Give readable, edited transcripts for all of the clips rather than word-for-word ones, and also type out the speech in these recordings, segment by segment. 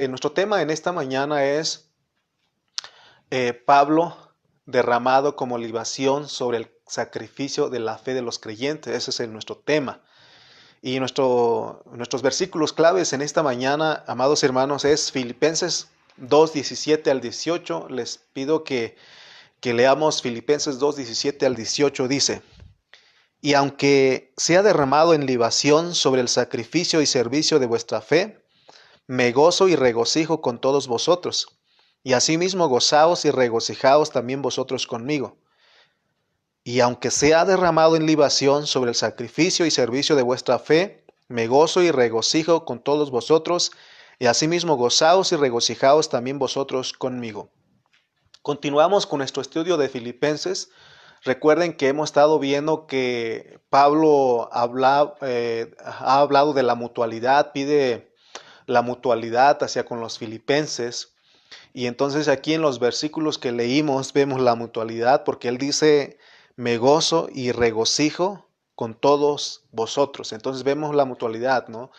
Nuestro tema en esta mañana es Pablo derramado como libación sobre el sacrificio de la fe de los creyentes. Ese es nuestro tema. Y nuestros versículos claves en esta mañana, amados hermanos, es Filipenses 2, 17 al 18. Les pido que leamos Filipenses 2, 17 al 18. Dice: Y aunque sea derramado en libación sobre el sacrificio y servicio de vuestra fe, me gozo y regocijo con todos vosotros, y asimismo gozaos y regocijaos también vosotros conmigo. Y aunque sea derramado en libación sobre el sacrificio y servicio de vuestra fe, me gozo y regocijo con todos vosotros, y asimismo gozaos y regocijaos también vosotros conmigo. Continuamos con nuestro estudio de Filipenses. Recuerden que hemos estado viendo que Pablo ha hablado de la mutualidad, pide la mutualidad hacia con los filipenses. Y entonces aquí en los versículos que leímos vemos la mutualidad porque él dice, me gozo y regocijo con todos vosotros. Entonces vemos la mutualidad, ¿no?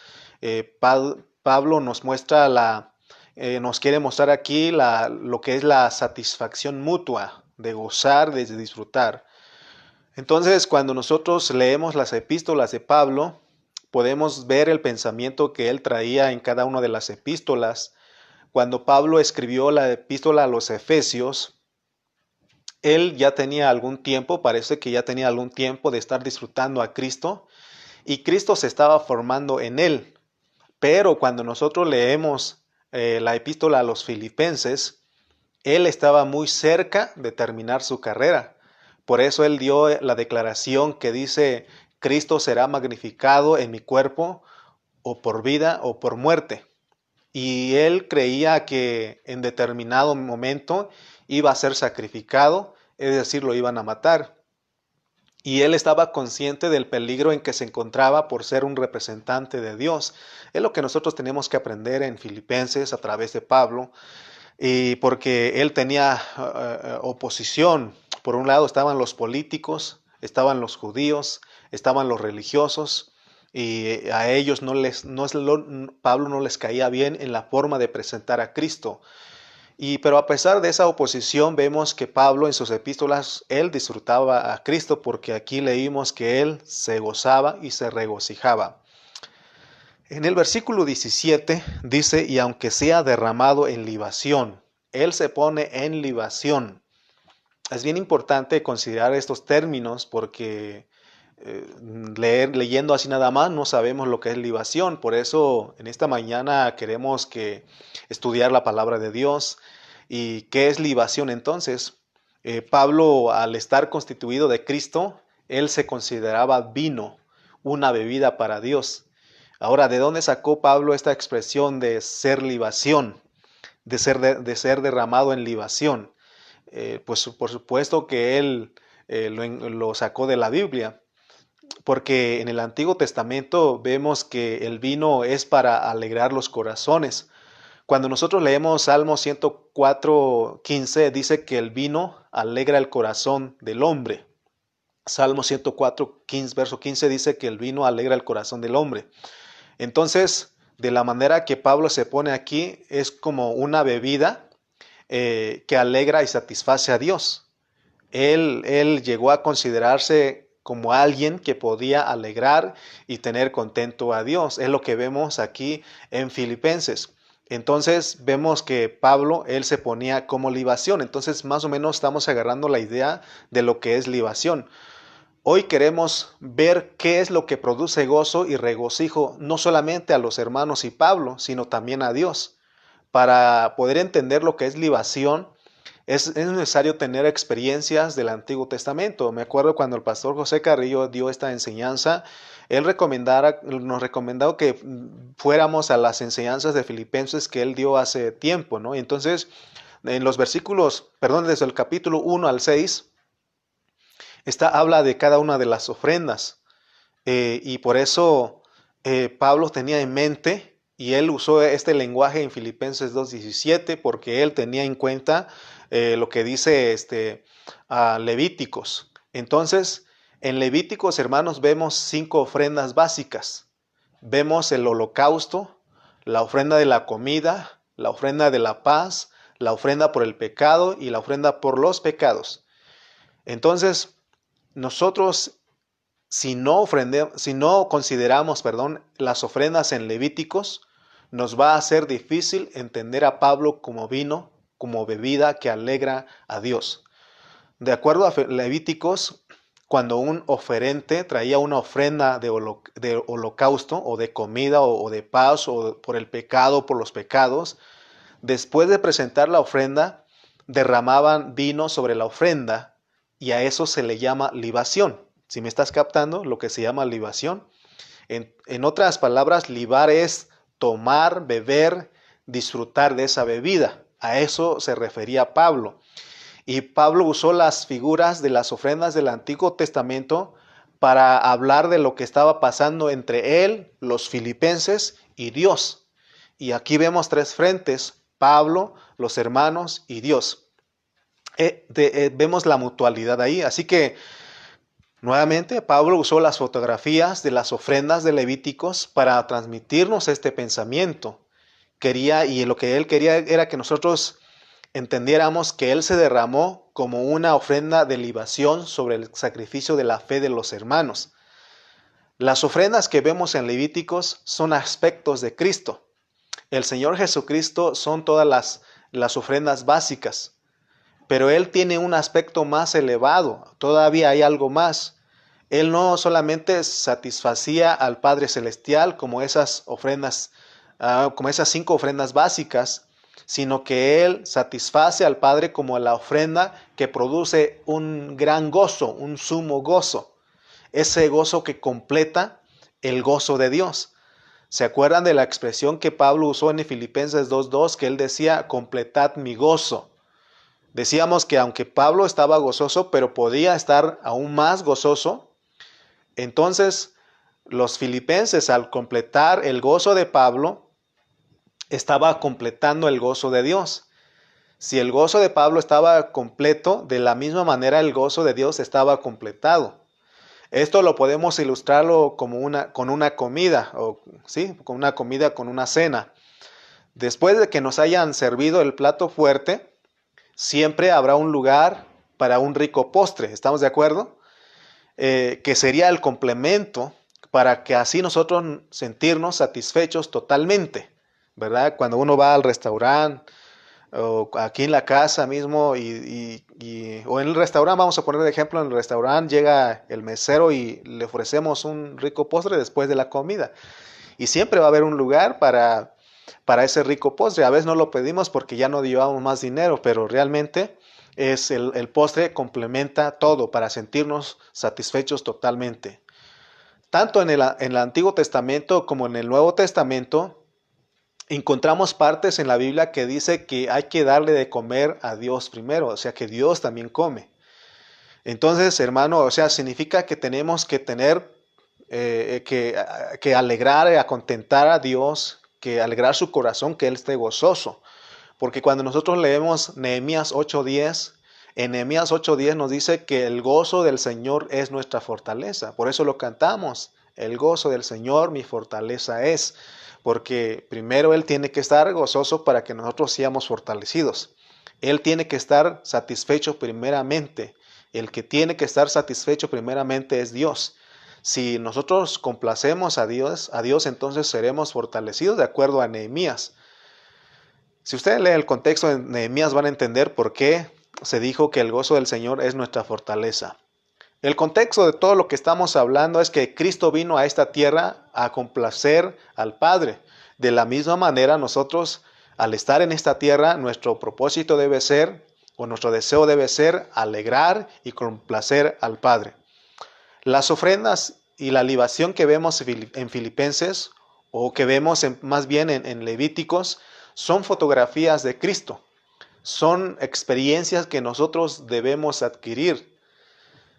Pablo nos muestra nos quiere mostrar aquí lo que es la satisfacción mutua, de gozar, de disfrutar. Entonces, cuando nosotros leemos las epístolas de Pablo, podemos ver el pensamiento que él traía en cada una de las epístolas. Cuando Pablo escribió la epístola a los Efesios, él ya tenía algún tiempo, parece que ya tenía algún tiempo de estar disfrutando a Cristo y Cristo se estaba formando en él. Pero cuando nosotros leemos la epístola a los Filipenses, él estaba muy cerca de terminar su carrera. Por eso él dio la declaración que dice, Cristo será magnificado en mi cuerpo, o por vida o por muerte. Y él creía que en determinado momento iba a ser sacrificado, es decir, lo iban a matar. Y él estaba consciente del peligro en que se encontraba por ser un representante de Dios. Es lo que nosotros tenemos que aprender en Filipenses a través de Pablo, y porque él tenía oposición. Por un lado estaban los políticos, estaban los judíos, estaban los religiosos, y a ellos Pablo no les caía bien en la forma de presentar a Cristo. Pero a pesar de esa oposición, vemos que Pablo en sus epístolas, él disfrutaba a Cristo, porque aquí leímos que él se gozaba y se regocijaba. En el versículo 17 dice, y aunque sea derramado en libación, él se pone en libación. Es bien importante considerar estos términos porque leyendo así nada más no sabemos lo que es libación. Por eso en esta mañana queremos estudiar la palabra de Dios. ¿Y qué es libación entonces? Pablo, al estar constituido de Cristo, él se consideraba vino, una bebida para Dios. Ahora, ¿de dónde sacó Pablo esta expresión de ser libación, de ser derramado en libación? Pues por supuesto que él lo sacó de la Biblia, porque en el Antiguo Testamento vemos que el vino es para alegrar los corazones. Cuando nosotros leemos Salmo 104:15, dice que el vino alegra el corazón del hombre. Salmo 104:15, verso 15 dice que el vino alegra el corazón del hombre. Entonces, de la manera que Pablo se pone aquí, es como una bebida que alegra y satisface a Dios. Él llegó a considerarse como alguien que podía alegrar y tener contento a Dios. Es lo que vemos aquí en Filipenses. Entonces vemos que Pablo, él se ponía como libación. Entonces más o menos estamos agarrando la idea de lo que es libación. Hoy queremos ver qué es lo que produce gozo y regocijo, no solamente a los hermanos y Pablo, sino también a Dios. Para poder entender lo que es libación, es necesario tener experiencias del Antiguo Testamento. Me acuerdo cuando el pastor José Carrillo dio esta enseñanza, él nos recomendó que fuéramos a las enseñanzas de Filipenses que él dio hace tiempo, ¿no? Y entonces, en los versículos, perdón, desde el capítulo 1 al 6, habla de cada una de las ofrendas. Y por eso Pablo tenía en mente, y él usó este lenguaje en Filipenses 2:17, porque él tenía en cuenta lo que dice Levíticos. Entonces, en Levíticos, hermanos, vemos 5 ofrendas básicas. Vemos el holocausto, la ofrenda de la comida, la ofrenda de la paz, la ofrenda por el pecado y la ofrenda por los pecados. Entonces, nosotros, si no consideramos, las ofrendas en Levíticos, nos va a ser difícil entender a Pablo como vino, como bebida que alegra a Dios. De acuerdo a Levíticos, cuando un oferente traía una ofrenda de holocausto o de comida o de paz o por el pecado, por los pecados, después de presentar la ofrenda, derramaban vino sobre la ofrenda y a eso se le llama libación. Si me estás captando lo que se llama libación. En otras palabras, libar es tomar, beber, disfrutar de esa bebida. A eso se refería Pablo. Y Pablo usó las figuras de las ofrendas del Antiguo Testamento para hablar de lo que estaba pasando entre él, los filipenses y Dios. Y aquí vemos tres frentes: Pablo, los hermanos y Dios. Vemos la mutualidad ahí. Así que nuevamente Pablo usó las fotografías de las ofrendas de Levíticos para transmitirnos este pensamiento. Y lo que él quería era que nosotros entendiéramos que él se derramó como una ofrenda de libación sobre el sacrificio de la fe de los hermanos. Las ofrendas que vemos en Levíticos son aspectos de Cristo. El Señor Jesucristo son todas las ofrendas básicas, pero Él tiene un aspecto más elevado, todavía hay algo más. Él no solamente satisfacía al Padre Celestial como esas ofrendas, como esas 5 ofrendas básicas, sino que Él satisface al Padre como la ofrenda que produce un gran gozo, un sumo gozo. Ese gozo que completa el gozo de Dios. ¿Se acuerdan de la expresión que Pablo usó en Filipenses 2:2, que él decía, completad mi gozo? Decíamos que aunque Pablo estaba gozoso, pero podía estar aún más gozoso. Entonces, los filipenses, al completar el gozo de Pablo, estaba completando el gozo de Dios. Si el gozo de Pablo estaba completo, de la misma manera el gozo de Dios estaba completado. Esto lo podemos ilustrarlo como con una comida, ¿sí? Con una comida, con una cena. Después de que nos hayan servido el plato fuerte, siempre habrá un lugar para un rico postre, ¿estamos de acuerdo? Que sería el complemento para que así nosotros sentirnos satisfechos totalmente, ¿verdad? Cuando uno va al restaurante o aquí en la casa mismo o en el restaurante, vamos a poner de ejemplo, en el restaurante llega el mesero y le ofrecemos un rico postre después de la comida. Y siempre va a haber un lugar para ese rico postre. A veces no lo pedimos porque ya no llevamos más dinero, pero realmente el postre complementa todo para sentirnos satisfechos totalmente. Tanto en el Antiguo Testamento como en el Nuevo Testamento, encontramos partes en la Biblia que dice que hay que darle de comer a Dios primero, o sea que Dios también come. Entonces, hermano, o sea, significa que tenemos que tener, que alegrar, a contentar a Dios, que alegrar su corazón, que Él esté gozoso. Porque cuando nosotros leemos Nehemías 8:10, en Nehemías 8:10 nos dice que el gozo del Señor es nuestra fortaleza. Por eso lo cantamos, el gozo del Señor mi fortaleza es. Porque primero Él tiene que estar gozoso para que nosotros seamos fortalecidos. Él tiene que estar satisfecho primeramente. El que tiene que estar satisfecho primeramente es Dios. Si nosotros complacemos a Dios, entonces seremos fortalecidos de acuerdo a Nehemías. Si ustedes leen el contexto de Nehemías van a entender por qué se dijo que el gozo del Señor es nuestra fortaleza. El contexto de todo lo que estamos hablando es que Cristo vino a esta tierra a complacer al Padre. De la misma manera nosotros, al estar en esta tierra, nuestro propósito debe ser, o nuestro deseo debe ser, alegrar y complacer al Padre. Las ofrendas y la libación que vemos en Filipenses, o que vemos más bien en Levíticos, son fotografías de Cristo. Son experiencias que nosotros debemos adquirir.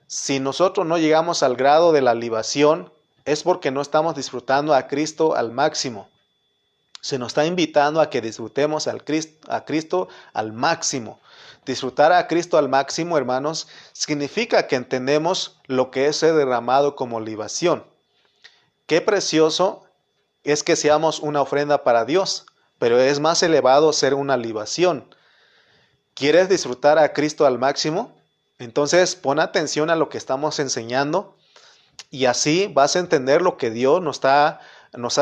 Si nosotros no llegamos al grado de la libación, es porque no estamos disfrutando a Cristo al máximo. Se nos está invitando a que disfrutemos a Cristo al máximo. Disfrutar a Cristo al máximo, hermanos, significa que entendemos lo que es ser derramado como libación. Qué precioso es que seamos una ofrenda para Dios, pero es más elevado ser una libación. ¿Quieres disfrutar a Cristo al máximo? Entonces pon atención a lo que estamos enseñando y así vas a entender lo que Dios nos ha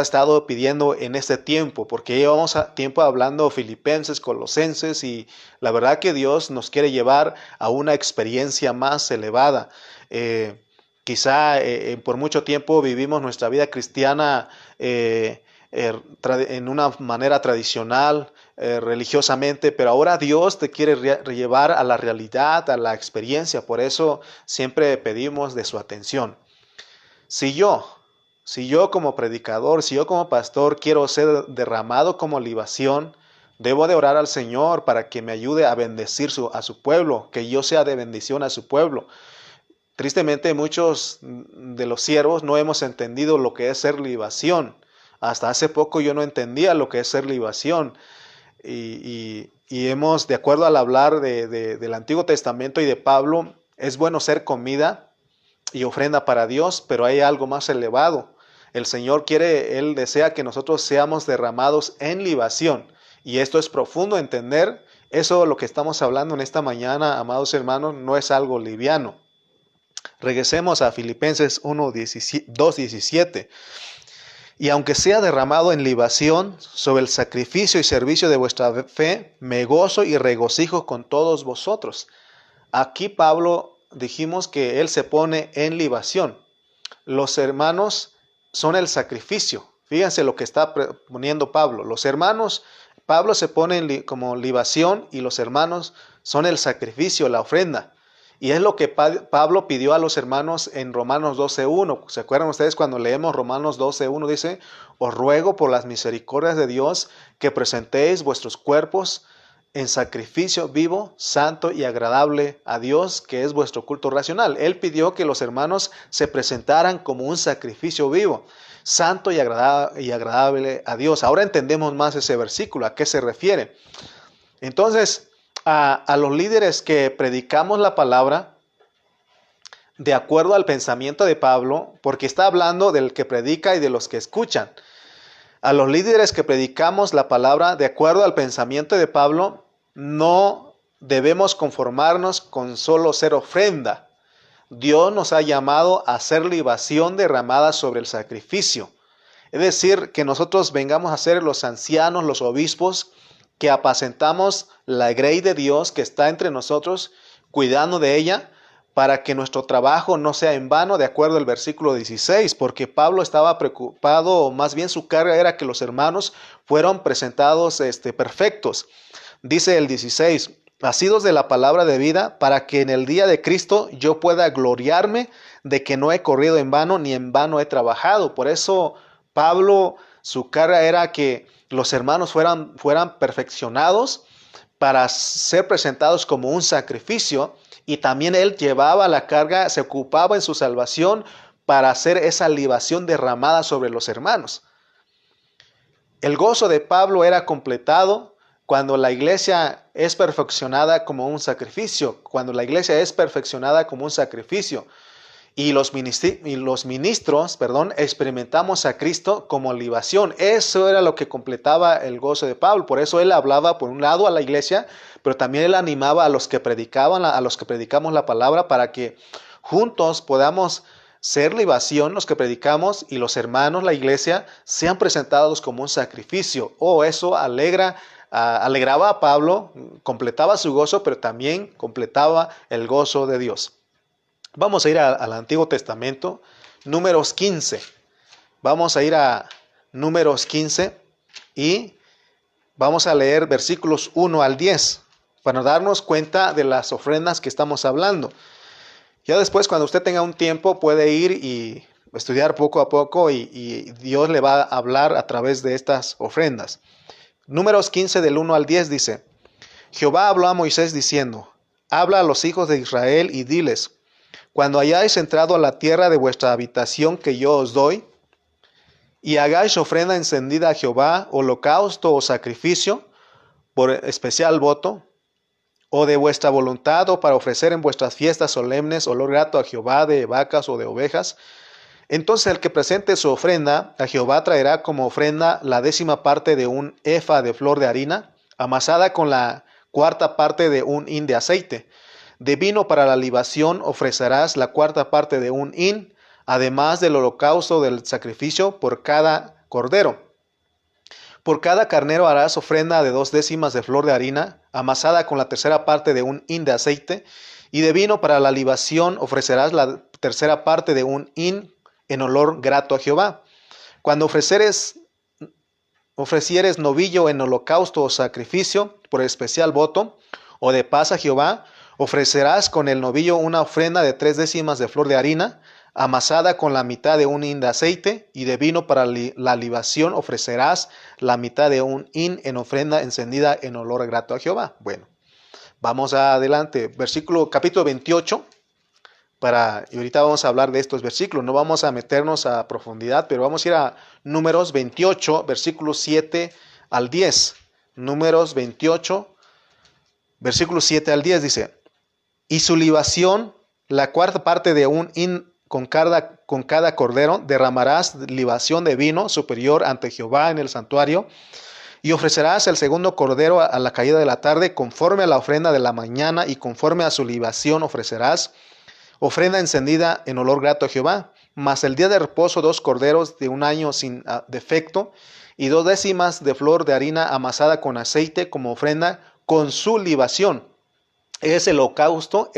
estado pidiendo en este tiempo, porque llevamos tiempo hablando Filipenses, Colosenses, y la verdad que Dios nos quiere llevar a una experiencia más elevada. Quizá por mucho tiempo vivimos nuestra vida cristiana en una manera tradicional, religiosamente, pero ahora Dios te quiere llevar a la realidad, a la experiencia. Por eso siempre pedimos de su atención. Si yo como predicador, si yo como pastor quiero ser derramado como libación, debo de orar al Señor para que me ayude a bendecir a su pueblo, que yo sea de bendición a su pueblo. Tristemente, muchos de los siervos no hemos entendido lo que es ser libación. Hasta hace poco yo no entendía lo que es ser libación. Y hemos, de acuerdo al hablar del Antiguo Testamento y de Pablo, es bueno ser comida y ofrenda para Dios, pero hay algo más elevado. El Señor Él desea que nosotros seamos derramados en libación. Y esto es profundo entender. Eso, lo que estamos hablando en esta mañana, amados hermanos, no es algo liviano. Regresemos a Filipenses 2:17. Y aunque sea derramado en libación sobre el sacrificio y servicio de vuestra fe, me gozo y regocijo con todos vosotros. Aquí Pablo dijimos que él se pone en libación. Los hermanos son el sacrificio. Fíjense lo que está poniendo Pablo. Los hermanos, Pablo se pone como libación y los hermanos son el sacrificio, la ofrenda. Y es lo que Pablo pidió a los hermanos en Romanos 12:1. ¿Se acuerdan ustedes cuando leemos Romanos 12:1? Dice, os ruego por las misericordias de Dios que presentéis vuestros cuerpos en sacrificio vivo, santo y agradable a Dios, que es vuestro culto racional. Él pidió que los hermanos se presentaran como un sacrificio vivo, santo y agradable a Dios. Ahora entendemos más ese versículo, a qué se refiere. Entonces, a los líderes que predicamos la palabra, de acuerdo al pensamiento de Pablo, porque está hablando del que predica y de los que escuchan. A los líderes que predicamos la palabra, de acuerdo al pensamiento de Pablo, no debemos conformarnos con solo ser ofrenda. Dios nos ha llamado a ser libación derramada sobre el sacrificio. Es decir, que nosotros vengamos a ser los ancianos, los obispos, que apacentamos la grey de Dios que está entre nosotros, cuidando de ella, para que nuestro trabajo no sea en vano, de acuerdo al versículo 16, porque Pablo estaba preocupado, o más bien su carga era que los hermanos fueron presentados perfectos. Dice el 16, asidos de la palabra de vida, para que en el día de Cristo yo pueda gloriarme de que no he corrido en vano, ni en vano he trabajado. Por eso Pablo, su carga era que los hermanos fueran perfeccionados para ser presentados como un sacrificio, y también él llevaba la carga, se ocupaba en su salvación para hacer esa libación derramada sobre los hermanos. El gozo de Pablo era completado cuando la iglesia es perfeccionada como un sacrificio, Y los ministros, experimentamos a Cristo como libación. Eso era lo que completaba el gozo de Pablo. Por eso él hablaba por un lado a la iglesia, pero también él animaba a los que predicaban, a los que predicamos la palabra, para que juntos podamos ser libación, los que predicamos, y los hermanos, la iglesia, sean presentados como un sacrificio. Eso alegraba a Pablo, completaba su gozo, pero también completaba el gozo de Dios. Vamos a ir al Antiguo Testamento, Números 15. Vamos a ir a Números 15 y vamos a leer versículos 1 al 10 para darnos cuenta de las ofrendas que estamos hablando. Ya después, cuando usted tenga un tiempo, puede ir y estudiar poco a poco y Dios le va a hablar a través de estas ofrendas. Números 15 del 1 al 10 dice, Jehová habló a Moisés diciendo, habla a los hijos de Israel y diles, cuando hayáis entrado a la tierra de vuestra habitación que yo os doy, y hagáis ofrenda encendida a Jehová, holocausto o sacrificio, por especial voto, o de vuestra voluntad, o para ofrecer en vuestras fiestas solemnes olor grato a Jehová de vacas o de ovejas, Entonces el que presente su ofrenda a Jehová traerá como ofrenda la 10ª parte de un efa de flor de harina, amasada con la 4ª parte de un hin de aceite. De vino para la libación ofrecerás la 4ª parte de un hin, además del holocausto del sacrificio por cada cordero. Por cada carnero harás ofrenda de 2 décimas de flor de harina, amasada con la 3ª parte de un hin de aceite, y de vino para la libación ofrecerás la 3ª parte de un hin en olor grato a Jehová. Cuando ofrecieres novillo en holocausto o sacrificio por especial voto, o de paz a Jehová, ofrecerás con el novillo una ofrenda de 3 décimas de flor de harina, amasada con la mitad de un hin de aceite, y de vino para la libación ofrecerás la mitad de un hin en ofrenda encendida en olor grato a Jehová. Bueno, vamos adelante. Capítulo 28. Y ahorita vamos a hablar de estos versículos. No vamos a meternos a profundidad, pero vamos a ir a Números 28, versículos 7 al 10. Números 28, versículos 7 al 10 dice: Y su libación, la 4ª parte de un hin con cada cordero, derramarás libación de vino superior ante Jehová en el santuario, y ofrecerás el segundo cordero a la caída de la tarde, conforme a la ofrenda de la mañana, y conforme a su libación ofrecerás ofrenda encendida en olor grato a Jehová. Mas el día de reposo 2 corderos de un año sin defecto, y 2 décimas de flor de harina amasada con aceite como ofrenda con su libación. Es el holocausto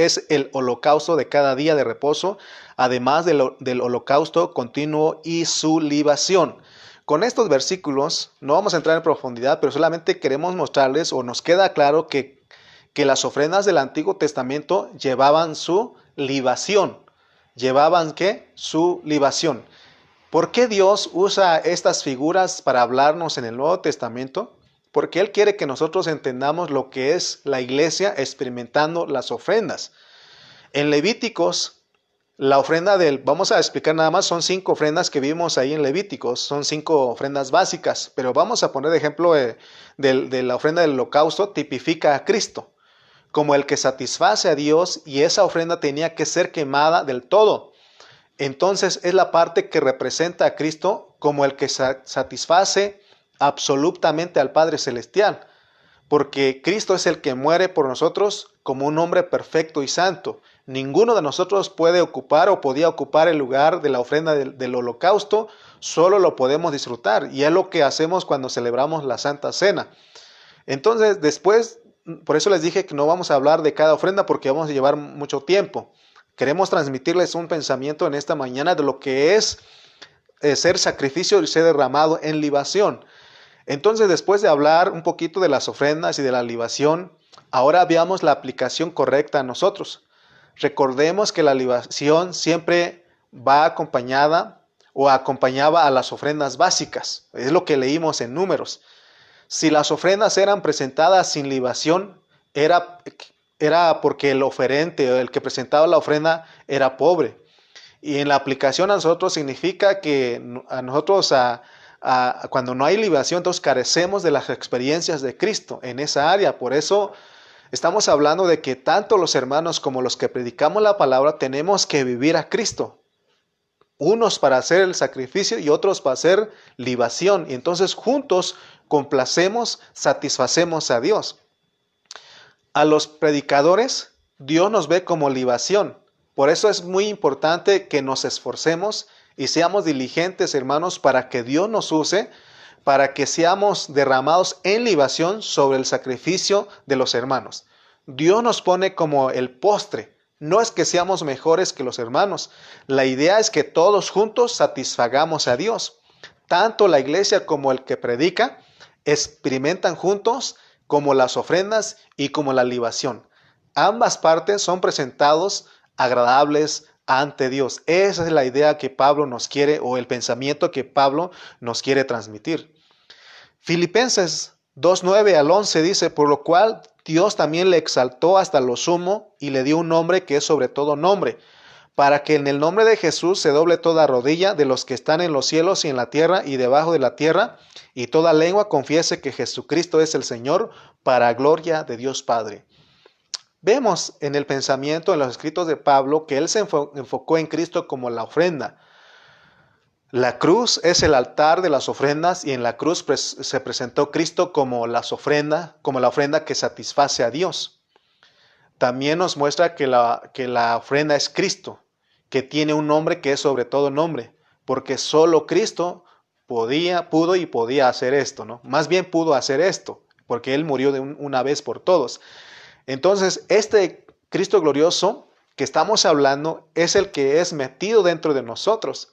de cada día de reposo, además del holocausto continuo y su libación. Con estos versículos no vamos a entrar en profundidad, pero solamente queremos mostrarles, o nos queda claro que las ofrendas del Antiguo Testamento llevaban su libación. ¿Llevaban qué? Su libación. ¿Por qué Dios usa estas figuras para hablarnos en el Nuevo Testamento? Porque Él quiere que nosotros entendamos lo que es la iglesia experimentando las ofrendas. En Levíticos, la ofrenda vamos a explicar nada más, son 5 ofrendas que vimos ahí en Levíticos, son 5 ofrendas básicas, pero vamos a poner de ejemplo de la ofrenda del holocausto, tipifica a Cristo como el que satisface a Dios, y esa ofrenda tenía que ser quemada del todo. Entonces es la parte que representa a Cristo como el que satisface absolutamente al Padre Celestial, porque Cristo es el que muere por nosotros como un hombre perfecto y santo. Ninguno de nosotros puede ocupar o podía ocupar el lugar de la ofrenda del holocausto, solo lo podemos disfrutar, y es lo que hacemos cuando celebramos la Santa Cena. Entonces después, por eso les dije que no vamos a hablar de cada ofrenda porque vamos a llevar mucho tiempo. Queremos transmitirles un pensamiento en esta mañana de lo que es ser sacrificio y ser derramado en libación. Entonces, después de hablar un poquito de las ofrendas y de la libación, ahora veamos la aplicación correcta a nosotros. Recordemos que la libación siempre va acompañada o acompañaba a las ofrendas básicas. Es lo que leímos en Números. Si las ofrendas eran presentadas sin libación, era porque el oferente o el que presentaba la ofrenda era pobre. Y en la aplicación a nosotros significa que a nosotros cuando no hay libación, entonces carecemos de las experiencias de Cristo en esa área. Por eso estamos hablando de que tanto los hermanos como los que predicamos la palabra tenemos que vivir a Cristo. Unos para hacer el sacrificio y otros para hacer libación. Y entonces juntos complacemos, satisfacemos a Dios. A los predicadores, Dios nos ve como libación. Por eso es muy importante que nos esforcemos y seamos diligentes, hermanos, para que Dios nos use, para que seamos derramados en libación sobre el sacrificio de los hermanos. Dios nos pone como el postre. No es que seamos mejores que los hermanos. La idea es que todos juntos satisfagamos a Dios. Tanto la iglesia como el que predica experimentan juntos como las ofrendas y como la libación. Ambas partes son presentados agradables ante Dios. Esa es la idea que Pablo nos quiere, o el pensamiento que Pablo nos quiere transmitir. Filipenses 2:9 al 11 dice: por lo cual Dios también le exaltó hasta lo sumo y le dio un nombre que es sobre todo nombre, para que en el nombre de Jesús se doble toda rodilla de los que están en los cielos y en la tierra y debajo de la tierra, y toda lengua confiese que Jesucristo es el Señor, para gloria de Dios Padre. Vemos en el pensamiento, en los escritos de Pablo, que él se enfocó en Cristo como la ofrenda. La cruz es el altar de las ofrendas y en la cruz se presentó Cristo como como la ofrenda que satisface a Dios. También nos muestra que la ofrenda es Cristo, que tiene un nombre que es sobre todo nombre, porque solo Cristo pudo y podía hacer esto, ¿no? Más bien pudo hacer esto, porque Él murió una vez por todos. Entonces, este Cristo glorioso que estamos hablando es el que es metido dentro de nosotros.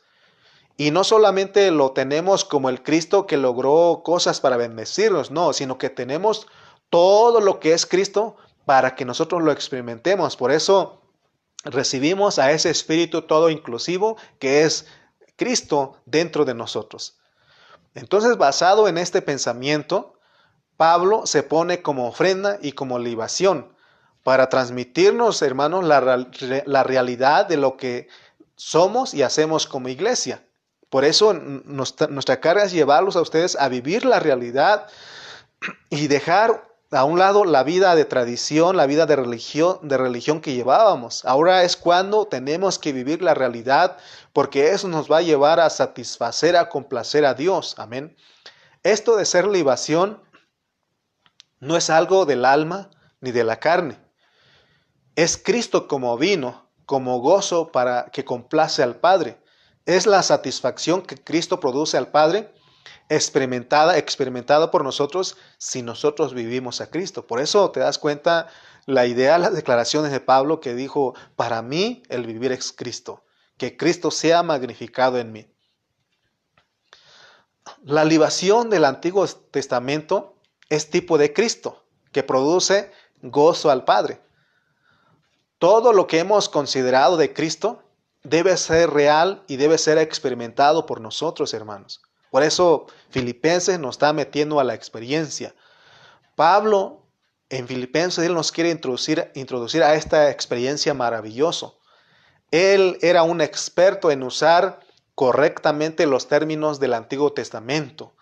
Y no solamente lo tenemos como el Cristo que logró cosas para bendecirnos, no, sino que tenemos todo lo que es Cristo para que nosotros lo experimentemos. Por eso recibimos a ese Espíritu todo inclusivo que es Cristo dentro de nosotros. Entonces, basado en este pensamiento, Pablo se pone como ofrenda y como libación para transmitirnos, hermanos, la realidad de lo que somos y hacemos como iglesia. Por eso nuestra carga es llevarlos a ustedes a vivir la realidad y dejar a un lado la vida de tradición, la vida de religión que llevábamos. Ahora es cuando tenemos que vivir la realidad, porque eso nos va a llevar a satisfacer, a complacer a Dios. Amén. Esto de ser libación no es algo del alma ni de la carne. Es Cristo como vino, como gozo para que complace al Padre. Es la satisfacción que Cristo produce al Padre, experimentada por nosotros si nosotros vivimos a Cristo. Por eso te das cuenta la idea, las declaraciones de Pablo que dijo, para mí el vivir es Cristo, que Cristo sea magnificado en mí. La libación del Antiguo Testamento es tipo de Cristo, que produce gozo al Padre. Todo lo que hemos considerado de Cristo debe ser real y debe ser experimentado por nosotros, hermanos. Por eso Filipenses nos está metiendo a la experiencia. Pablo en Filipenses, él nos quiere introducir a esta experiencia maravillosa. Él era un experto en usar correctamente los términos del Antiguo Testamento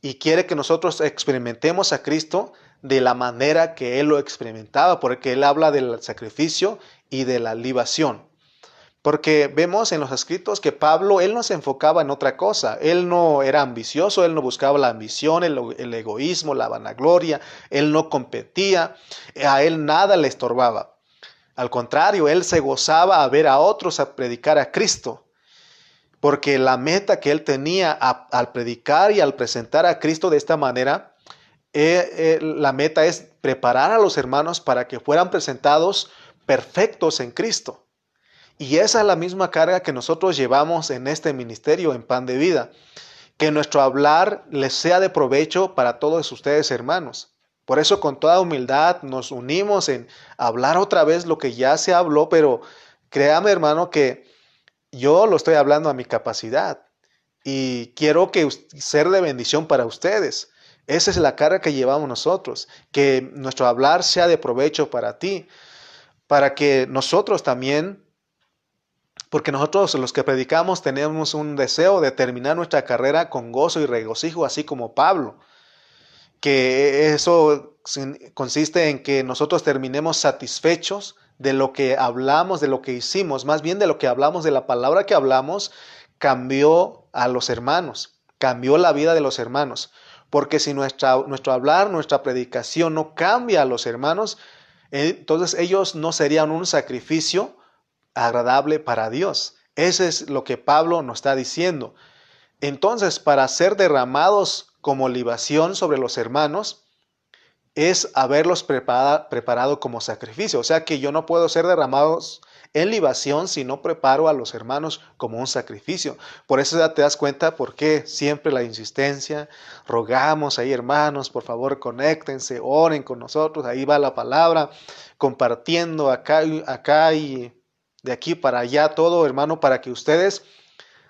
y quiere que nosotros experimentemos a Cristo de la manera que Él lo experimentaba, porque Él habla del sacrificio y de la libación. Porque vemos en los escritos que Pablo, él no se enfocaba en otra cosa. Él no era ambicioso, él no buscaba la ambición, el egoísmo, la vanagloria. Él no competía, a él nada le estorbaba. Al contrario, él se gozaba a ver a otros a predicar a Cristo. Porque la meta que él tenía al predicar y al presentar a Cristo de esta manera, la meta es preparar a los hermanos para que fueran presentados perfectos en Cristo. Y esa es la misma carga que nosotros llevamos en este ministerio, en Pan de Vida. Que nuestro hablar les sea de provecho para todos ustedes, hermanos. Por eso, con toda humildad, nos unimos en hablar otra vez lo que ya se habló, pero créame, hermano, que yo lo estoy hablando a mi capacidad. Y quiero que ser de bendición para ustedes. Esa es la carga que llevamos nosotros. Que nuestro hablar sea de provecho para ti. Para que nosotros también... Porque nosotros los que predicamos tenemos un deseo de terminar nuestra carrera con gozo y regocijo, así como Pablo. Que eso consiste en que nosotros terminemos satisfechos de lo que hablamos, de lo que hicimos, más bien de lo que hablamos, de la palabra que hablamos, cambió a los hermanos, cambió la vida de los hermanos. Porque si nuestro hablar, nuestra predicación no cambia a los hermanos, entonces ellos no serían un sacrificio agradable para Dios. Eso es lo que Pablo nos está diciendo. Entonces, para ser derramados como libación sobre los hermanos, es haberlos preparado como sacrificio. O sea que yo no puedo ser derramados en libación si no preparo a los hermanos como un sacrificio. Por eso ya te das cuenta por qué siempre la insistencia. Rogamos ahí, hermanos, por favor, conéctense, oren con nosotros. Ahí va la palabra, compartiendo acá y de aquí para allá todo, hermano, para que ustedes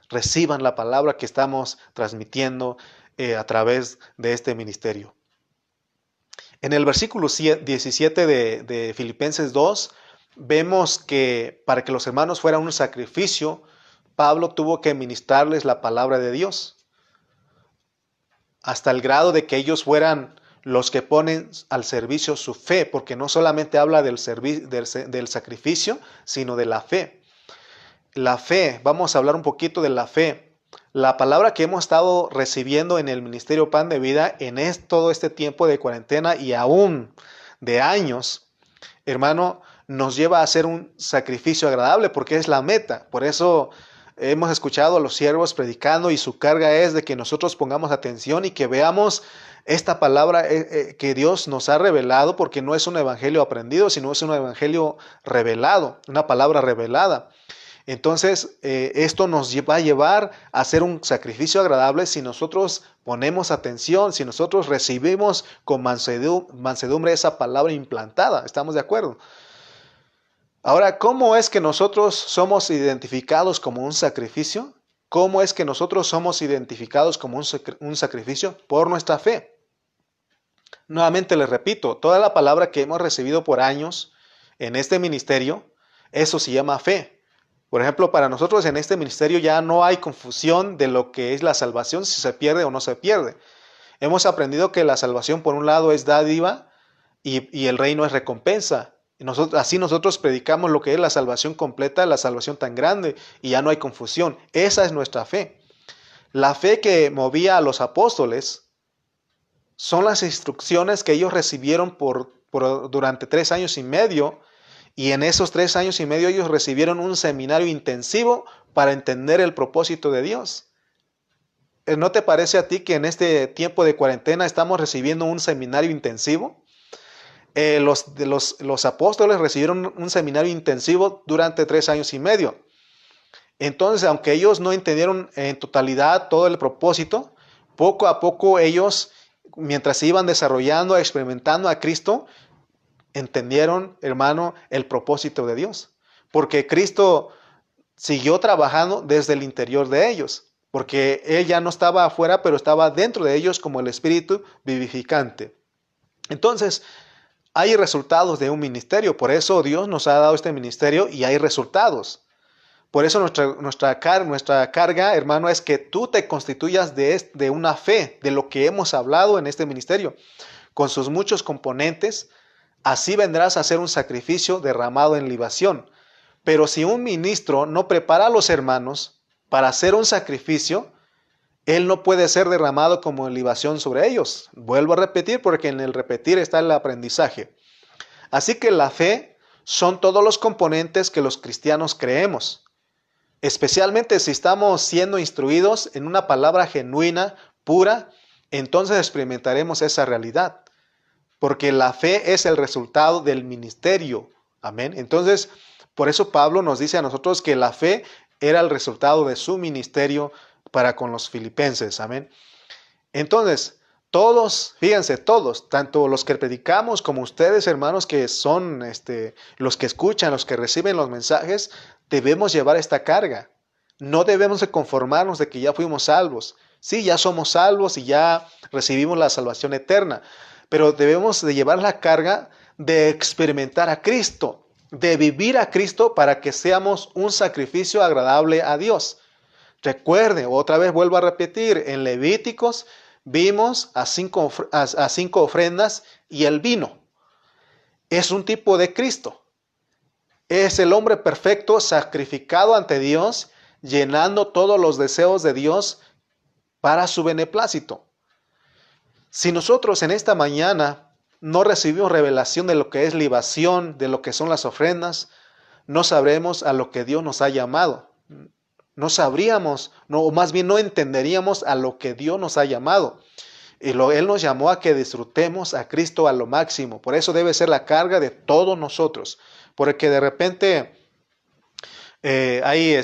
reciban la palabra que estamos transmitiendo a través de este ministerio. En el versículo 17 de Filipenses 2, vemos que para que los hermanos fueran un sacrificio, Pablo tuvo que ministrarles la palabra de Dios, hasta el grado de que ellos fueran los que ponen al servicio su fe, porque no solamente habla del sacrificio, sino de la fe. La fe, vamos a hablar un poquito de la fe. la palabra que hemos estado recibiendo en el Ministerio Pan de Vida todo este tiempo de cuarentena y aún de años, hermano, nos lleva a hacer un sacrificio agradable porque es la meta. Por eso hemos escuchado a los siervos predicando y su carga es de que nosotros pongamos atención y que veamos esta palabra que Dios nos ha revelado, porque no es un evangelio aprendido, sino es un evangelio revelado, una palabra revelada. Entonces, esto nos va a llevar a hacer un sacrificio agradable si nosotros ponemos atención, si nosotros recibimos con mansedumbre esa palabra implantada. ¿Estamos de acuerdo? Ahora, ¿cómo es que nosotros somos identificados como un sacrificio? ¿Cómo es que nosotros somos identificados como un sacrificio? Por nuestra fe. Nuevamente les repito, toda la palabra que hemos recibido por años en este ministerio, eso se llama fe. Por ejemplo, para nosotros en este ministerio ya no hay confusión de lo que es la salvación, si se pierde o no se pierde. Hemos aprendido que la salvación por un lado es dádiva y el reino es recompensa. Así nosotros predicamos lo que es la salvación completa, la salvación tan grande, y ya no hay confusión. Esa es nuestra fe. La fe que movía a los apóstoles son las instrucciones que ellos recibieron durante 3 años y medio, y en esos 3 años y medio ellos recibieron un seminario intensivo para entender el propósito de Dios. ¿No te parece a ti que en este tiempo de cuarentena estamos recibiendo un seminario intensivo? Los apóstoles recibieron un seminario intensivo durante 3 años y medio. Entonces, aunque ellos no entendieron en totalidad todo el propósito, poco a poco ellos, mientras se iban desarrollando, experimentando a Cristo, entendieron, hermano, el propósito de Dios. Porque Cristo siguió trabajando desde el interior de ellos. Porque Él ya no estaba afuera, pero estaba dentro de ellos como el Espíritu vivificante. Entonces, hay resultados de un ministerio. Por eso Dios nos ha dado este ministerio y hay resultados. Por eso nuestra carga, hermano, es que tú te constituyas de una fe, de lo que hemos hablado en este ministerio, con sus muchos componentes. Así vendrás a hacer un sacrificio derramado en libación. Pero si un ministro no prepara a los hermanos para hacer un sacrificio, él no puede ser derramado como libación sobre ellos. Vuelvo a repetir porque en el repetir está el aprendizaje. Así que la fe son todos los componentes que los cristianos creemos. Especialmente si estamos siendo instruidos en una palabra genuina, pura, entonces experimentaremos esa realidad. Porque la fe es el resultado del ministerio. Amén. Entonces, por eso Pablo nos dice a nosotros que la fe era el resultado de su ministerio para con los filipenses. Amén. Entonces, todos, fíjense, todos, tanto los que predicamos como ustedes, hermanos, que son los que escuchan, los que reciben los mensajes, debemos llevar esta carga. No debemos de conformarnos de que ya fuimos salvos. Sí, ya somos salvos y ya recibimos la salvación eterna. Pero debemos de llevar la carga de experimentar a Cristo, de vivir a Cristo para que seamos un sacrificio agradable a Dios. Recuerde, otra vez vuelvo a repetir, en Levíticos vimos a cinco ofrendas y el vino. Es un tipo de Cristo. Es el hombre perfecto sacrificado ante Dios, llenando todos los deseos de Dios para su beneplácito. Si nosotros en esta mañana no recibimos revelación de lo que es libación, de lo que son las ofrendas, no sabremos a lo que Dios nos ha llamado. No sabríamos, o más bien no entenderíamos a lo que Dios nos ha llamado. Él nos llamó a que disfrutemos a Cristo a lo máximo. Por eso debe ser la carga de todos nosotros. Porque de repente hay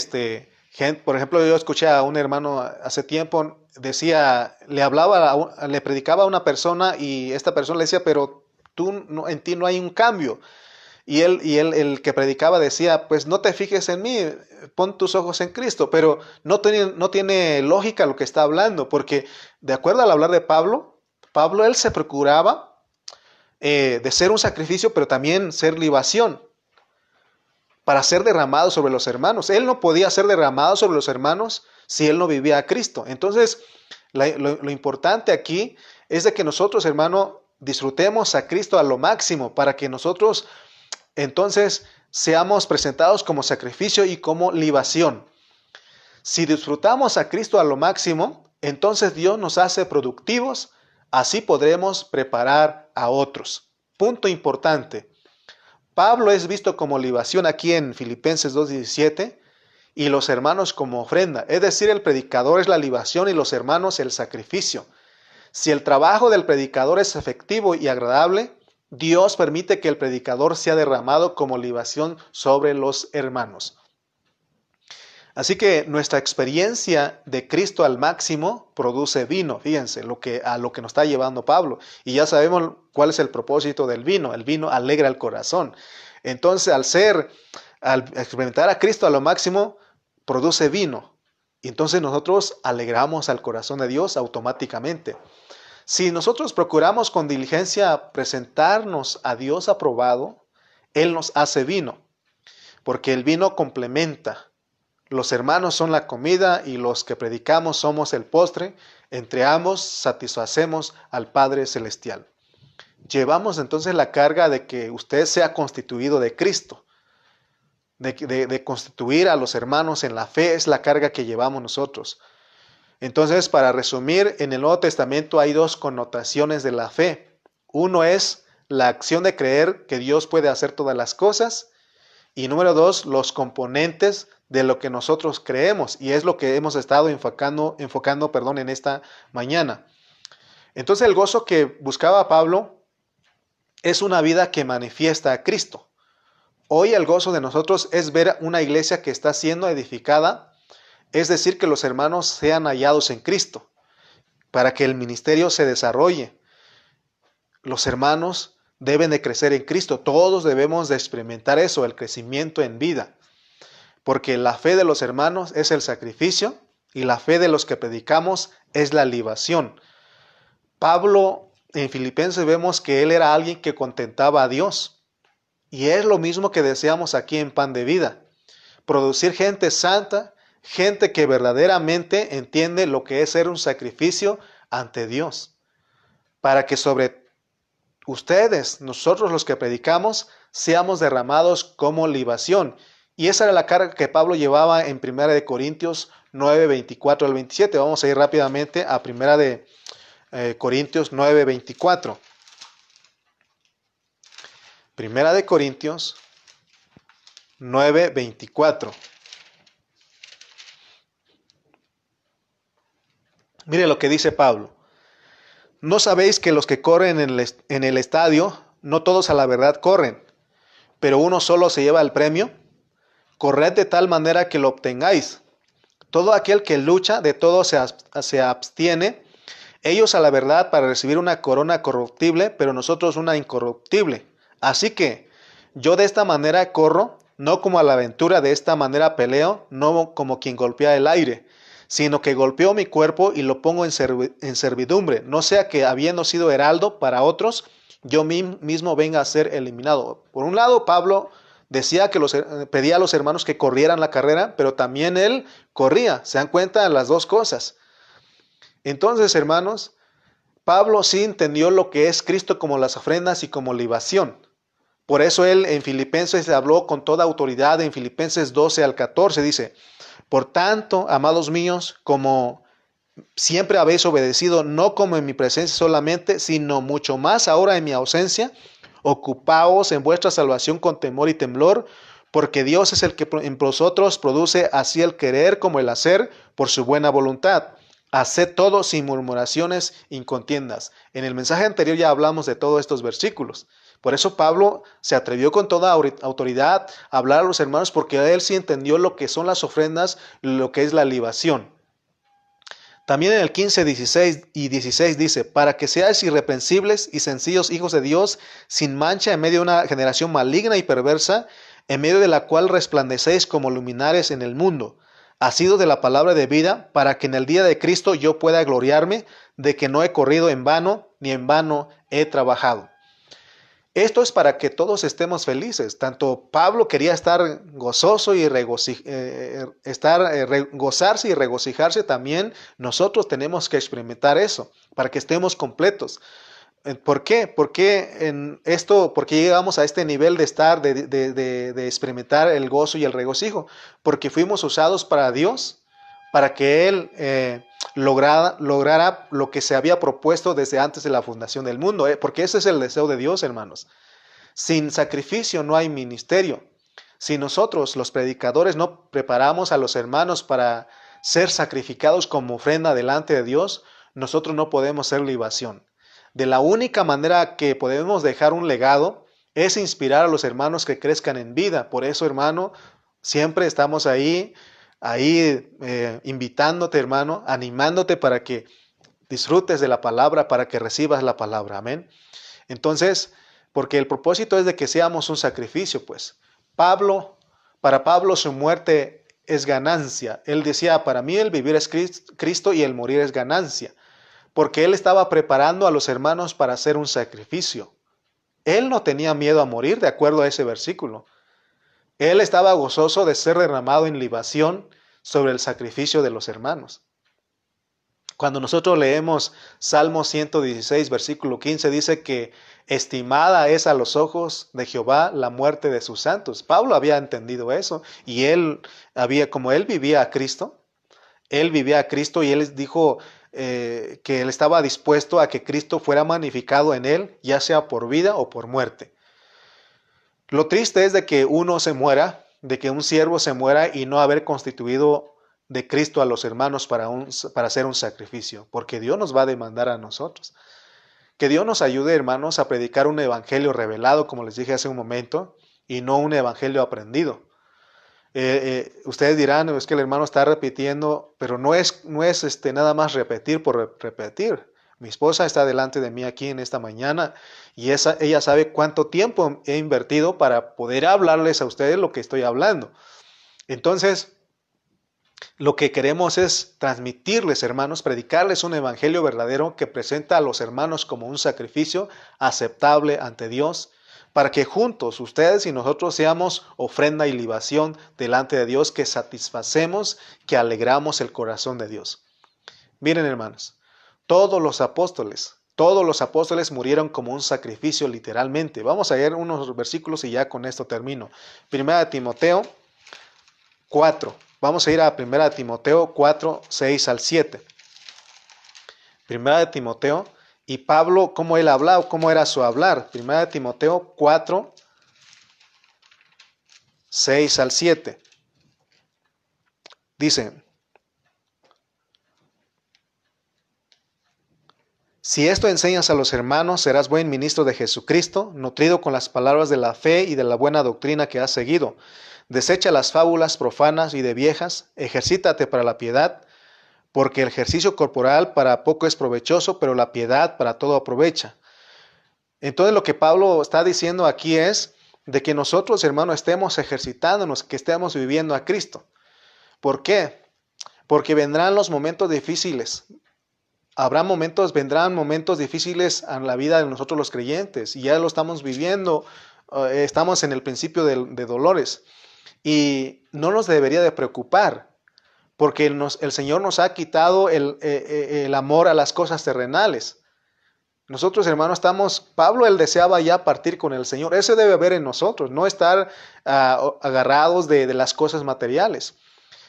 gente, por ejemplo, yo escuché a un hermano hace tiempo, decía, le predicaba a una persona y esta persona le decía, pero en ti no hay un cambio. Y el que predicaba decía, pues no te fijes en mí, pon tus ojos en Cristo. Pero no tiene lógica lo que está hablando, porque de acuerdo al hablar de Pablo, él se procuraba de ser un sacrificio, pero también ser libación, para ser derramado sobre los hermanos. Él no podía ser derramado sobre los hermanos si él no vivía a Cristo. Entonces, lo importante aquí es de que nosotros, hermano, disfrutemos a Cristo a lo máximo, para que nosotros entonces seamos presentados como sacrificio y como libación. Si disfrutamos a Cristo a lo máximo, entonces Dios nos hace productivos, así podremos preparar a otros. Punto importante. Pablo es visto como libación aquí en Filipenses 2:17 y los hermanos como ofrenda. Es decir, el predicador es la libación y los hermanos el sacrificio. Si el trabajo del predicador es efectivo y agradable, Dios permite que el predicador sea derramado como libación sobre los hermanos. Así que nuestra experiencia de Cristo al máximo produce vino. Fíjense a lo que nos está llevando Pablo. Y ya sabemos cuál es el propósito del vino. El vino alegra el corazón. Entonces, al experimentar a Cristo a lo máximo, produce vino. Y entonces nosotros alegramos al corazón de Dios automáticamente. Si nosotros procuramos con diligencia presentarnos a Dios aprobado, Él nos hace vino. Porque el vino complementa. Los hermanos son la comida y los que predicamos somos el postre. Entre ambos satisfacemos al Padre Celestial. Llevamos entonces la carga de que usted sea constituido de Cristo. De constituir a los hermanos en la fe es la carga que llevamos nosotros. Entonces, para resumir, en el Nuevo Testamento hay dos connotaciones de la fe. Uno es la acción de creer que Dios puede hacer todas las cosas. Y número dos, los componentes de lo que nosotros creemos, y es lo que hemos estado enfocando en esta mañana. Entonces el gozo que buscaba Pablo es una vida que manifiesta a Cristo. Hoy el gozo de nosotros es ver una iglesia que está siendo edificada, es decir, que los hermanos sean hallados en Cristo, para que el ministerio se desarrolle. Los hermanos deben de crecer en Cristo, todos debemos de experimentar eso, el crecimiento en vida. Porque la fe de los hermanos es el sacrificio y la fe de los que predicamos es la libación. Pablo en Filipenses vemos que él era alguien que contentaba a Dios. Y es lo mismo que deseamos aquí en Pan de Vida. Producir gente santa, gente que verdaderamente entiende lo que es ser un sacrificio ante Dios. Para que sobre ustedes, nosotros los que predicamos, seamos derramados como libación. Y esa era la carga que Pablo llevaba en 1 Corintios 9, 24 al 27. Vamos a ir rápidamente a 1 Corintios 9, 24. 1 Corintios 9, 24. Mire lo que dice Pablo. ¿No sabéis que los que corren en el estadio, no todos a la verdad corren, pero uno solo se lleva el premio? Corred de tal manera que lo obtengáis. Todo aquel que lucha, de todo se abstiene. Ellos a la verdad para recibir una corona corruptible, pero nosotros una incorruptible. Así que yo de esta manera corro, no como a la aventura, de esta manera peleo, no como quien golpea el aire, sino que golpeo mi cuerpo y lo pongo en servidumbre, no sea que habiendo sido heraldo para otros, yo mismo venga a ser eliminado. Por un lado, Pablo decía que pedía a los hermanos que corrieran la carrera, pero también él corría. ¿Se dan cuenta de las dos cosas? Entonces, hermanos, Pablo sí entendió lo que es Cristo como las ofrendas y como libación. Por eso él en Filipenses habló con toda autoridad. En Filipenses 12 al 14 dice: por tanto, amados míos, como siempre habéis obedecido, no como en mi presencia solamente, sino mucho más ahora en mi ausencia, ocupaos en vuestra salvación con temor y temblor, porque Dios es el que en vosotros produce así el querer como el hacer por su buena voluntad. Haced todo sin murmuraciones y contiendas. En el mensaje anterior ya hablamos de todos estos versículos. Por eso Pablo se atrevió con toda autoridad a hablar a los hermanos, porque él sí entendió lo que son las ofrendas, lo que es la libación. También en el 15, 16 y 16 dice: para que seáis irreprensibles y sencillos hijos de Dios, sin mancha en medio de una generación maligna y perversa, en medio de la cual resplandecéis como luminares en el mundo, asidos de la palabra de vida, para que en el día de Cristo yo pueda gloriarme de que no he corrido en vano, ni en vano he trabajado. Esto es para que todos estemos felices. Tanto Pablo quería estar gozoso y gozarse y regocijarse. También nosotros tenemos que experimentar eso para que estemos completos. ¿Por qué? ¿Por qué llegamos a este nivel de estar, de experimentar el gozo y el regocijo? Porque fuimos usados para Dios. para que Él lograra lo que se había propuesto desde antes de la fundación del mundo, porque ese es el deseo de Dios, hermanos. Sin sacrificio no hay ministerio. Si nosotros, los predicadores, no preparamos a los hermanos para ser sacrificados como ofrenda delante de Dios, nosotros no podemos ser libación. De la única manera que podemos dejar un legado es inspirar a los hermanos que crezcan en vida. Por eso, hermano, siempre estamos ahí invitándote, hermano, animándote para que disfrutes de la palabra, para que recibas la palabra. Amén. Entonces, porque el propósito es de que seamos un sacrificio, pues. Para Pablo su muerte es ganancia. Él decía, para mí el vivir es Cristo y el morir es ganancia. Porque él estaba preparando a los hermanos para hacer un sacrificio. Él no tenía miedo a morir, de acuerdo a ese versículo. Él estaba gozoso de ser derramado en libación sobre el sacrificio de los hermanos. Cuando nosotros leemos Salmo 116, versículo 15, dice que estimada es a los ojos de Jehová la muerte de sus santos. Pablo había entendido eso y como él vivía a Cristo y él dijo que él estaba dispuesto a que Cristo fuera magnificado en él, ya sea por vida o por muerte. Lo triste es de que uno se muera, de que un siervo se muera y no haber constituido de Cristo a los hermanos para hacer un sacrificio, porque Dios nos va a demandar a nosotros. Que Dios nos ayude, hermanos, a predicar un evangelio revelado, como les dije hace un momento, y no un evangelio aprendido. Ustedes dirán, es que el hermano está repitiendo, pero no es nada más repetir por repetir. Mi esposa está delante de mí aquí en esta mañana y ella sabe cuánto tiempo he invertido para poder hablarles a ustedes lo que estoy hablando. Entonces, lo que queremos es transmitirles, hermanos, predicarles un evangelio verdadero que presenta a los hermanos como un sacrificio aceptable ante Dios, para que juntos ustedes y nosotros seamos ofrenda y libación delante de Dios, que satisfacemos, que alegramos el corazón de Dios. Miren, hermanos, todos los apóstoles murieron como un sacrificio literalmente. Vamos a leer unos versículos y ya con esto termino. 1 Timoteo 4. Vamos a ir a 1 Timoteo 4, 6 al 7. 1 Timoteo, y Pablo, cómo él hablaba, cómo era su hablar. 1 Timoteo 4, 6 al 7. Dice, si esto enseñas a los hermanos, serás buen ministro de Jesucristo, nutrido con las palabras de la fe y de la buena doctrina que has seguido. Desecha las fábulas profanas y de viejas, ejercítate para la piedad, porque el ejercicio corporal para poco es provechoso, pero la piedad para todo aprovecha. Entonces lo que Pablo está diciendo aquí es de que nosotros, hermanos, estemos ejercitándonos, que estemos viviendo a Cristo. ¿Por qué? Porque vendrán los momentos difíciles. Vendrán momentos difíciles en la vida de nosotros los creyentes, y ya lo estamos viviendo, estamos en el principio de dolores. Y no nos debería de preocupar, porque el Señor nos ha quitado el amor a las cosas terrenales. Nosotros, hermanos, Pablo, él deseaba ya partir con el Señor. Eso debe haber en nosotros, no estar agarrados de las cosas materiales.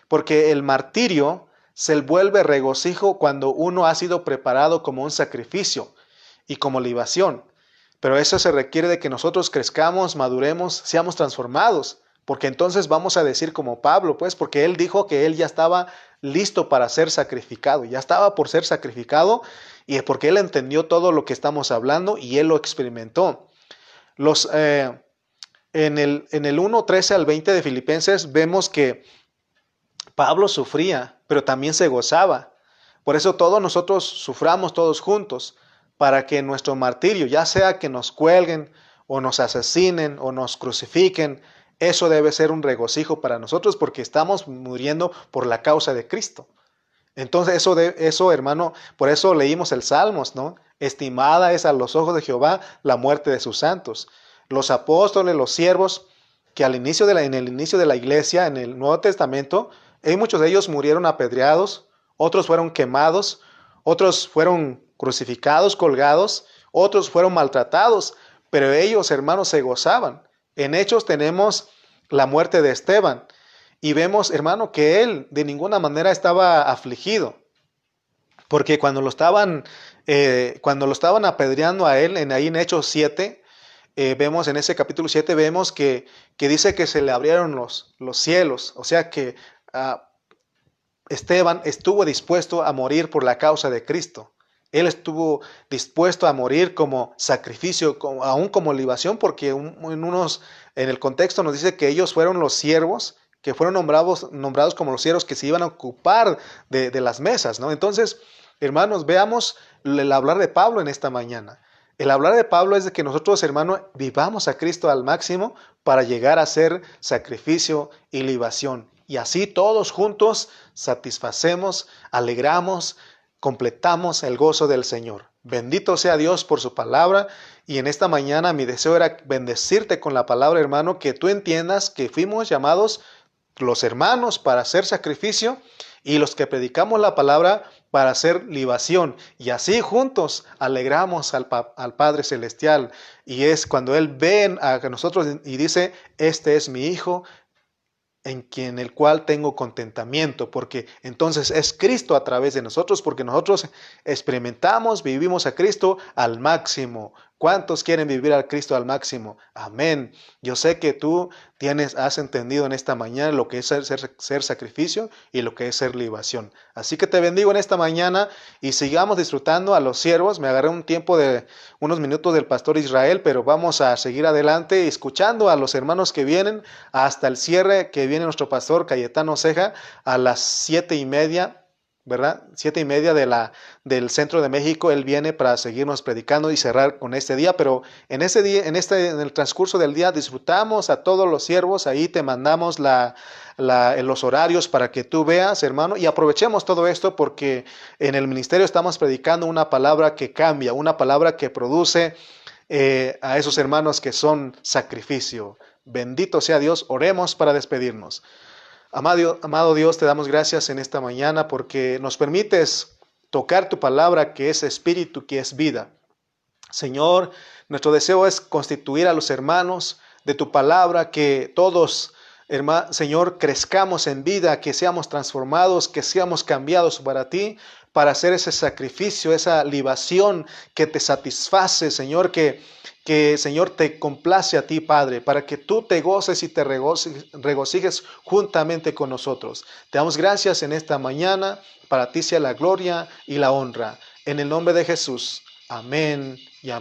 Porque el martirio se vuelve regocijo cuando uno ha sido preparado como un sacrificio y como libación. Pero eso se requiere de que nosotros crezcamos, maduremos, seamos transformados. Porque entonces vamos a decir como Pablo, pues, porque él dijo que él ya estaba listo para ser sacrificado, ya estaba por ser sacrificado, y es porque él entendió todo lo que estamos hablando y él lo experimentó. En el 1, 13 al 20 de Filipenses vemos que Pablo sufría, pero también se gozaba. Por eso todos nosotros suframos todos juntos, para que nuestro martirio, ya sea que nos cuelguen o nos asesinen o nos crucifiquen, eso debe ser un regocijo para nosotros, porque estamos muriendo por la causa de Cristo. Entonces eso, hermano, por eso leímos el Salmos, ¿no? Estimada es a los ojos de Jehová la muerte de sus santos. Los apóstoles, los siervos, que en el inicio de la iglesia, en el Nuevo Testamento, muchos de ellos murieron apedreados, otros fueron quemados, otros fueron crucificados, colgados, otros fueron maltratados, pero ellos, hermanos, se gozaban. En Hechos tenemos la muerte de Esteban, Y vemos, hermano, que él de ninguna manera estaba afligido, porque cuando lo estaban apedreando a él, ahí en Hechos 7, vemos en ese capítulo 7, vemos que dice que se le abrieron los cielos, o sea que Esteban estuvo dispuesto a morir por la causa de Cristo. Él estuvo dispuesto a morir como sacrificio, aún como libación, porque en el contexto nos dice que ellos fueron los siervos, que fueron nombrados como los siervos que se iban a ocupar de las mesas, ¿no? Entonces, hermanos, veamos el hablar de Pablo en esta mañana. El hablar de Pablo es de que nosotros, hermano, vivamos a Cristo al máximo para llegar a ser sacrificio y libación. Y así todos juntos satisfacemos, alegramos, completamos el gozo del Señor. Bendito sea Dios por su palabra. Y en esta mañana mi deseo era bendecirte con la palabra, hermano, que tú entiendas que fuimos llamados los hermanos para hacer sacrificio y los que predicamos la palabra para hacer libación. Y así juntos alegramos al Padre Celestial. Y es cuando Él ve a nosotros y dice, este es mi Hijo, en el cual tengo contentamiento, porque entonces es Cristo a través de nosotros, porque nosotros experimentamos, vivimos a Cristo al máximo. ¿Cuántos quieren vivir a Cristo al máximo? Amén. Yo sé que tú has entendido en esta mañana lo que es ser sacrificio y lo que es ser libación. Así que te bendigo en esta mañana y sigamos disfrutando a los siervos. Me agarré un tiempo de unos minutos del pastor Israel, pero vamos a seguir adelante escuchando a los hermanos que vienen hasta el cierre que viene nuestro pastor Cayetano Ceja a las 7:30. ¿Verdad? 7:30 del centro de México. Él viene para seguirnos predicando y cerrar con este día, pero en ese día, en el transcurso del día, disfrutamos a todos los siervos. Ahí te mandamos los horarios para que tú veas, hermano, y aprovechemos todo esto porque en el ministerio estamos predicando una palabra que cambia, una palabra que produce a esos hermanos que son sacrificio. Bendito sea Dios. Oremos para despedirnos. Amado Dios, te damos gracias en esta mañana porque nos permites tocar tu palabra que es espíritu, que es vida. Señor, nuestro deseo es constituir a los hermanos de tu palabra, que todos, Señor, crezcamos en vida, que seamos transformados, que seamos cambiados para ti, para hacer ese sacrificio, esa libación que te satisface, Señor, que Señor te complace a ti, Padre, para que tú te goces y te regocijes juntamente con nosotros. Te damos gracias en esta mañana, para ti sea la gloria y la honra. En el nombre de Jesús. Amén y amén.